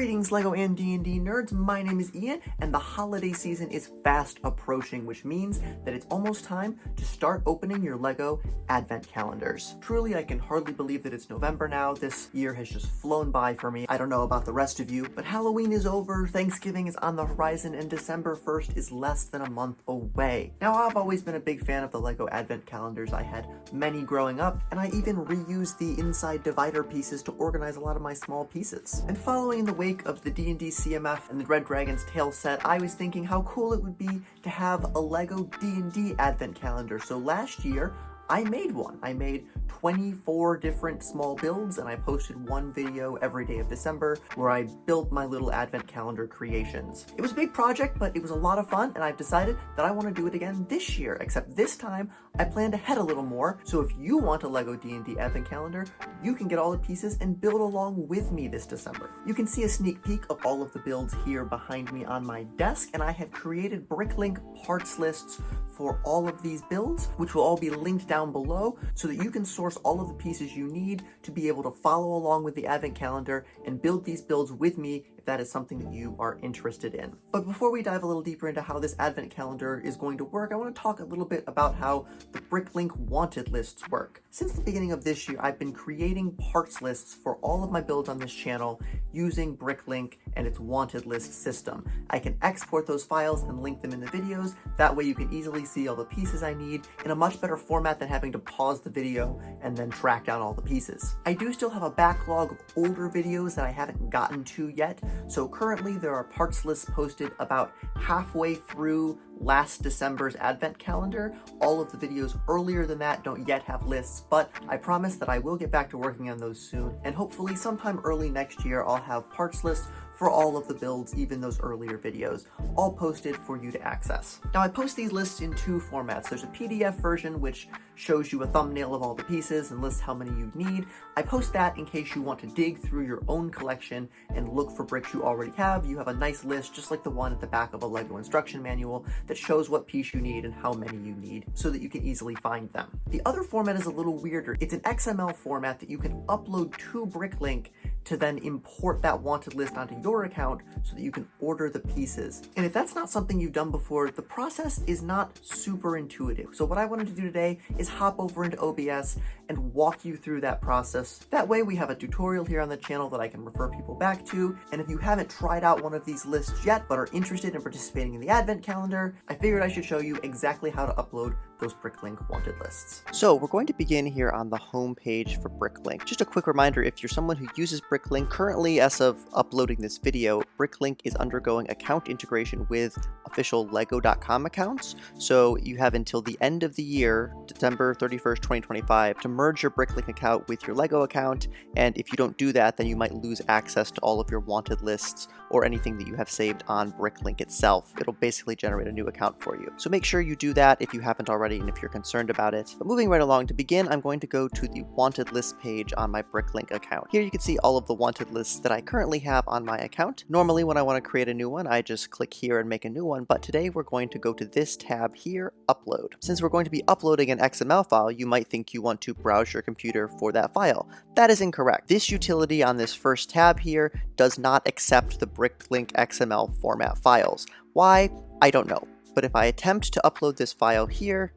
Greetings LEGO and D&D nerds, my name is Ian, and the holiday season is fast approaching, which means that it's almost time to start opening your LEGO Advent Calendars. Truly, I can hardly believe that it's November now. This year has just flown by for me. I don't know about the rest of you, but Halloween is over, Thanksgiving is on the horizon, and December 1st is less than a month away. Now, I've always been a big fan of the LEGO Advent Calendars. I had many growing up, and I even reused the inside divider pieces to organize a lot of my small pieces. And following in the wake of the D&D CMF and the Red Dragon's Tale set, I was thinking how cool it would be to have a LEGO D&D Advent Calendar. So last year, I made one. I made 24 different small builds, and I posted one video every day of December where I built my little Advent Calendar creations. It was a big project, but it was a lot of fun, and I've decided that I want to do it again this year, except this time I planned ahead a little more. So if you want a LEGO D&D Advent Calendar, you can get all the pieces and build along with me this December. You can see a sneak peek of all of the builds here behind me on my desk, and I have created Bricklink parts lists for all of these builds, which will all be linked down below so that you can source all of the pieces you need to be able to follow along with the Advent Calendar and build these builds with me if that is something that you are interested in. But before we dive a little deeper into how this Advent Calendar is going to work, I want to talk a little bit about how the Bricklink wanted lists work. Since the beginning of this year, I've been creating parts lists for all of my builds on this channel using Bricklink and its wanted list system. I can export those files and link them in the videos. That way you can easily see all the pieces I need in a much better format than having to pause the video and then track down all the pieces. I do still have a backlog of older videos that I haven't gotten to yet, so currently there are parts lists posted about halfway through last December's Advent Calendar. All of the videos earlier than that don't yet have lists, but I promise that I will get back to working on those soon, and hopefully sometime early next year I'll have parts lists for all of the builds, even those earlier videos, all posted for you to access. Now, I post these lists in two formats. There's a PDF version, which shows you a thumbnail of all the pieces and lists how many you need. I post that in case you want to dig through your own collection and look for bricks you already have. You have a nice list, just like the one at the back of a LEGO instruction manual, that shows what piece you need and how many you need so that you can easily find them. The other format is a little weirder. It's an XML format that you can upload to Bricklink to then import that wanted list onto your account so that you can order the pieces. And if that's not something you've done before, the process is not super intuitive. So what I wanted to do today is hop over into OBS and walk you through that process. That way we have a tutorial here on the channel that I can refer people back to. And if you haven't tried out one of these lists yet, but are interested in participating in the Advent Calendar, I figured I should show you exactly how to upload those Bricklink wanted lists. So we're going to begin here on the home page for Bricklink. Just a quick reminder, if you're someone who uses Bricklink, currently as of uploading this video, Bricklink is undergoing account integration with official Lego.com accounts. So you have until the end of the year, December 31st, 2025, to merge your Bricklink account with your Lego account. And if you don't do that, then you might lose access to all of your wanted lists or anything that you have saved on Bricklink itself. It'll basically generate a new account for you. So make sure you do that if you haven't already and if you're concerned about it. But moving right along, to begin, I'm going to go to the wanted list page on my Bricklink account. Here you can see all of the wanted lists that I currently have on my account. Normally when I want to create a new one, I just click here and make a new one, but today we're going to go to this tab here, Upload. Since we're going to be uploading an XML file, you might think you want to browse your computer for that file. That is incorrect. This utility on this first tab here does not accept the Bricklink XML format files. Why? I don't know. But if I attempt to upload this file here,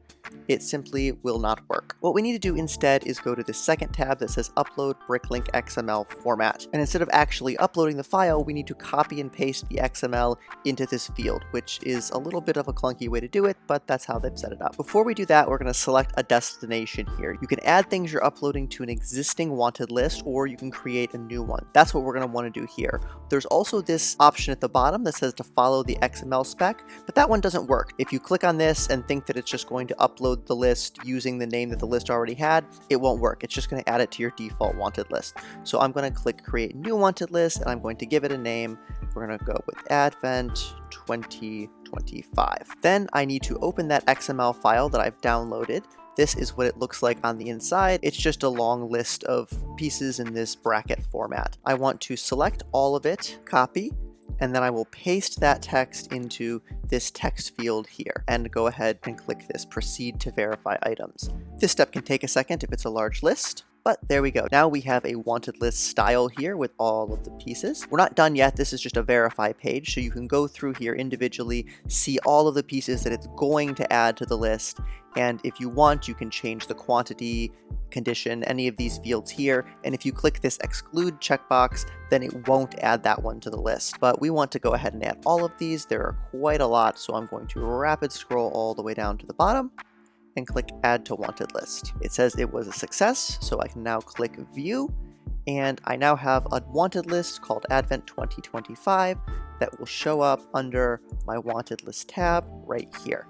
it simply will not work. What we need to do instead is go to the second tab that says Upload Bricklink XML Format. And instead of actually uploading the file, we need to copy and paste the XML into this field, which is a little bit of a clunky way to do it, but that's how they've set it up. Before we do that, we're going to select a destination here. You can add things you're uploading to an existing wanted list, or you can create a new one. That's what we're going to want to do here. There's also this option at the bottom that says to follow the XML spec, but that one doesn't work. If you click on this and think that it's just going to upload the list using the name that the list already had, it won't work. It's just going to add it to your default wanted list. So I'm going to click Create New Wanted List, and I'm going to give it a name. We're going to go with Advent 2025. Then I need to open that XML file that I've downloaded. This is what it looks like on the inside. It's just a long list of pieces in this bracket format. I want to select all of it, copy, and then I will paste that text into this text field here and go ahead and click this Proceed to Verify Items. This step can take a second if it's a large list, But there we go. Now we have a wanted list style here with all of the pieces. We're not done yet. This is just a verify page, so you can go through here individually, see all of the pieces that it's going to add to the list, and if you want, you can change the quantity, condition, any of these fields here, and if you click this exclude checkbox, then it won't add that one to the list. But we want to go ahead and add all of these. There are quite a lot, so I'm going to rapid scroll all the way down to the bottom and click add to wanted list. It says it was a success, so I can now click view, and I now have a wanted list called Advent 2025 that will show up under my wanted list tab right here.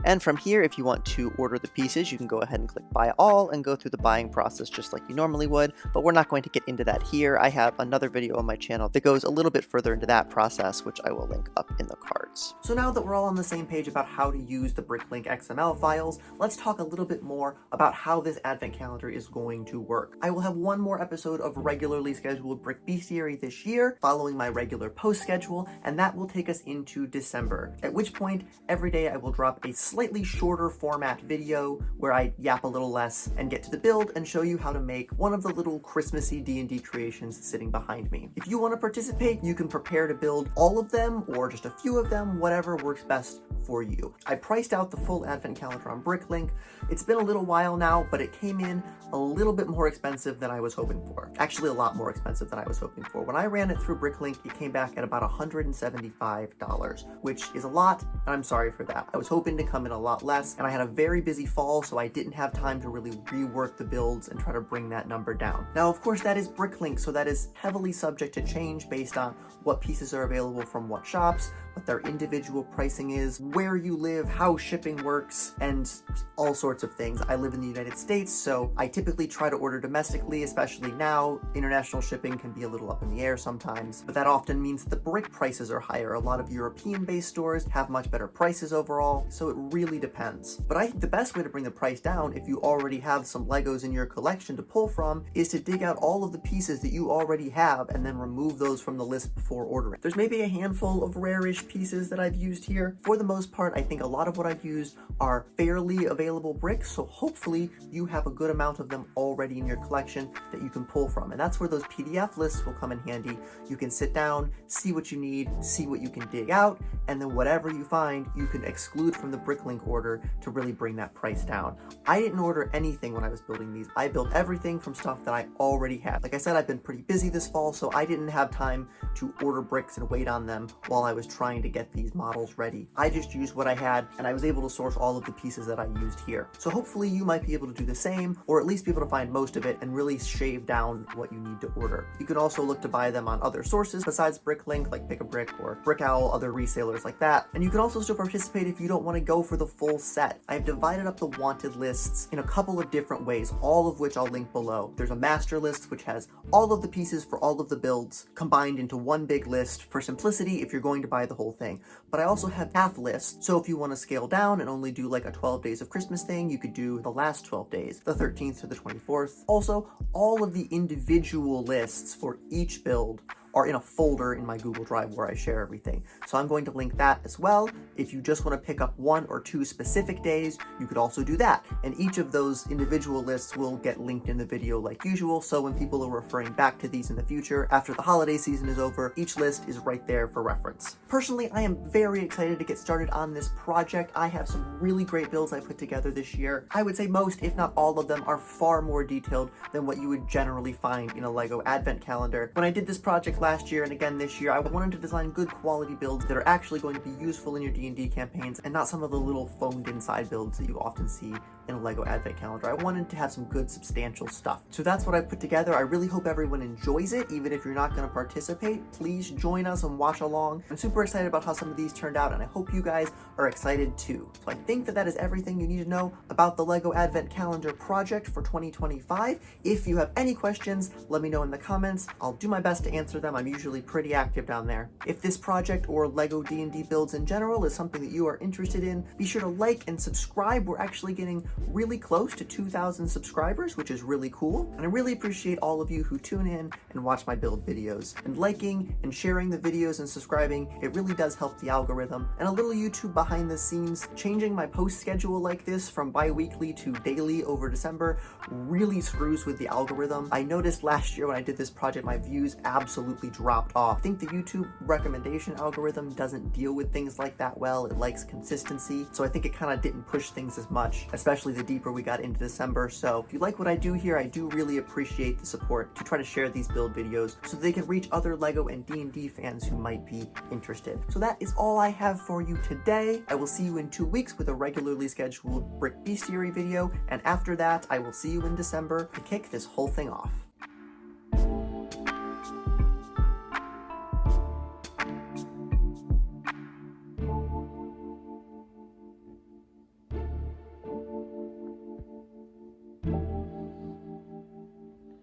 And from here, if you want to order the pieces, you can go ahead and click buy all and go through the buying process just like you normally would, but we're not going to get into that here. I have another video on my channel that goes a little bit further into that process, which I will link up in the cards. So now that we're all on the same page about how to use the Bricklink XML files, let's talk a little bit more about how this advent calendar is going to work. I will have one more episode of regularly scheduled Brick Bestiary this year, following my regular post schedule, and that will take us into December, at which point every day I will drop a slightly shorter format video where I yap a little less and get to the build and show you how to make one of the little Christmassy D&D creations sitting behind me. If you want to participate, you can prepare to build all of them or just a few of them, whatever works best for you. I priced out the full advent calendar on Bricklink. It's been a little while now, but it came in a little bit more expensive than I was hoping for. Actually, a lot more expensive than I was hoping for. When I ran it through Bricklink, it came back at about $175, which is a lot, and I'm sorry for that. I was hoping to come in a lot less, and I had a very busy fall, so I didn't have time to really rework the builds and try to bring that number down. Now, of course, that is Bricklink, so that is heavily subject to change based on what pieces are available from what shops, what their individual pricing is, where you live, how shipping works, and all sorts of things. I live in the United States, so I typically try to order domestically, especially now. International shipping can be a little up in the air sometimes, but that often means the brick prices are higher. A lot of European-based stores have much better prices overall, so it really depends. But I think the best way to bring the price down, if you already have some Legos in your collection to pull from, is to dig out all of the pieces that you already have and then remove those from the list before ordering. There's maybe a handful of rare-ish pieces that I've used here. For the most part, I think a lot of what I've used are fairly available bricks, so hopefully you have a good amount of them already in your collection that you can pull from. And that's where those PDF lists will come in handy. You can sit down, see what you need, see what you can dig out, and then whatever you find, you can exclude from the Bricklink order to really bring that price down. I didn't order anything when I was building these. I built everything from stuff that I already had. Like I said, I've been pretty busy this fall, so I didn't have time to order bricks and wait on them while I was trying to get these models ready. I just used what I had, and I was able to source all of the pieces that I used here. So hopefully you might be able to do the same, or at least be able to find most of it and really shave down what you need to order. You can also look to buy them on other sources besides Bricklink, like Pick a Brick or Brick Owl, other resellers like that. And you can also still participate if you don't want to go for the full set. I've divided up the wanted lists in a couple of different ways, all of which I'll link below. There's a master list, which has all of the pieces for all of the builds combined into one big list for simplicity if you're going to buy the whole thing. But I also have half lists, so if you want to scale down and only do like a 12 days of Christmas thing, you could do the last 12 days, the 13th to the 24th. Also, all of the individual lists for each build are in a folder in my Google Drive where I share everything. So I'm going to link that as well. If you just want to pick up 1 or 2 specific days, you could also do that. And each of those individual lists will get linked in the video like usual. So when people are referring back to these in the future, after the holiday season is over, each list is right there for reference. Personally, I am very excited to get started on this project. I have some really great builds I put together this year. I would say most, if not all of them, are far more detailed than what you would generally find in a Lego Advent Calendar. When I did this project last year and again this year, I wanted to design good quality builds that are actually going to be useful in your D&D campaigns and not some of the little phoned in side builds that you often see in a Lego Advent Calendar. I wanted to have some good substantial stuff. So that's what I put together. I really hope everyone enjoys it, even if you're not going to participate. Please join us and watch along. I'm super excited about how some of these turned out, and I hope you guys are excited too. So I think that is everything you need to know about the Lego Advent Calendar project for 2025. If you have any questions, let me know in the comments. I'll do my best to answer them. I'm usually pretty active down there. If this project or Lego D&D builds in general is something that you are interested in, be sure to like and subscribe. We're actually getting really close to 2,000 subscribers, which is really cool. And I really appreciate all of you who tune in and watch my build videos. And liking and sharing the videos and subscribing, it really does help the algorithm. And a little YouTube behind the scenes, changing my post schedule like this from bi-weekly to daily over December really screws with the algorithm. I noticed last year when I did this project, my views absolutely dropped off. I think the YouTube recommendation algorithm doesn't deal with things like that well. It likes consistency. So I think it kind of didn't push things as much, especially the deeper we got into December. So if you like what I do here, I do really appreciate the support to try to share these build videos so they can reach other Lego and D&D fans who might be interested. So that is all I have for you today. I will see you in 2 weeks with a regularly scheduled Brick Bestiary video, and after that, I will see you in December to kick this whole thing off.